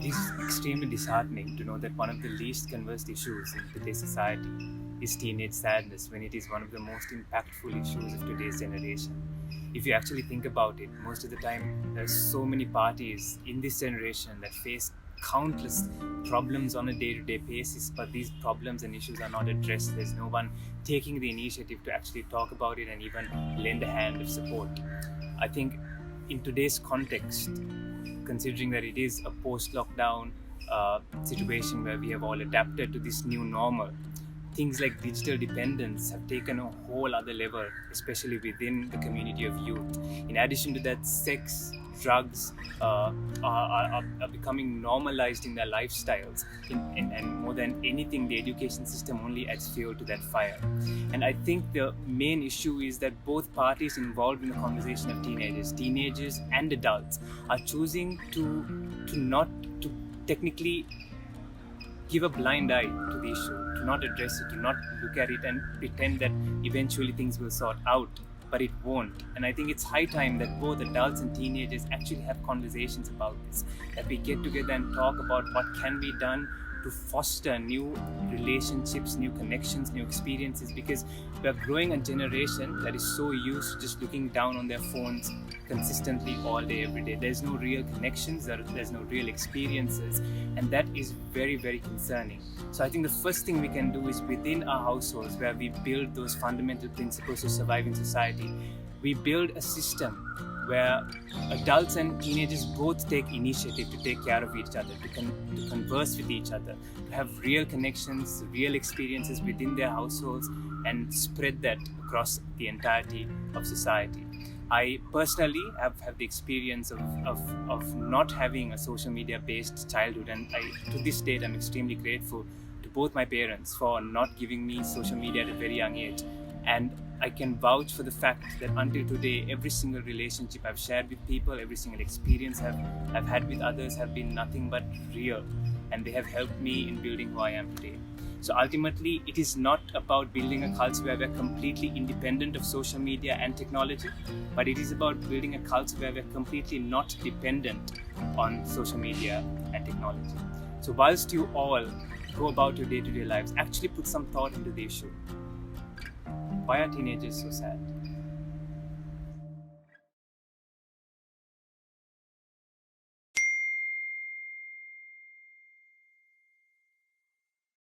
It is extremely disheartening to know that one of the least conversed issues in today's society is teenage sadness, when it is one of the most impactful issues of today's generation. If you actually think about it, most of the time there are so many parties in this generation that face countless problems on a day-to-day basis, but these problems and issues are not addressed. There's no one taking the initiative to actually talk about it and even lend a hand of support. I think in today's context, considering that it is a post-lockdown situation where we have all adapted to this new normal, things like digital dependence have taken a whole other level, especially within the community of youth. In addition to that, sex, drugs are becoming normalized in their lifestyles, and more than anything, the education system only adds fuel to that fire. And I think the main issue is that both parties involved in the conversation of teenagers and adults, are choosing to not to technically give a blind eye to the issue, to not address it, to not look at it and pretend that eventually things will sort out, but it won't. And I think it's high time that both adults and teenagers actually have conversations about this, that we get together and talk about what can be done to foster new relationships, new connections, new experiences, because we're growing a generation that is so used to just looking down on their phones consistently all day, every day. There's no real connections, there's no real experiences, and that is very, very concerning. So I think the first thing we can do is within our households, where we build those fundamental principles to survive in society, we build a system where adults and teenagers both take initiative to take care of each other, to converse with each other, to have real connections, real experiences within their households, and spread that across the entirety of society. I personally have the experience of not having a social media based childhood, and to this date I'm extremely grateful to both my parents for not giving me social media at a very young age. And I can vouch for the fact that until today, every single relationship I've shared with people, every single experience I've had with others have been nothing but real, and they have helped me in building who I am today. So ultimately, it is not about building a culture where we're completely independent of social media and technology, but it is about building a culture where we're completely not dependent on social media and technology. So whilst you all go about your day-to-day lives, actually put some thought into the issue. Why are teenagers so sad?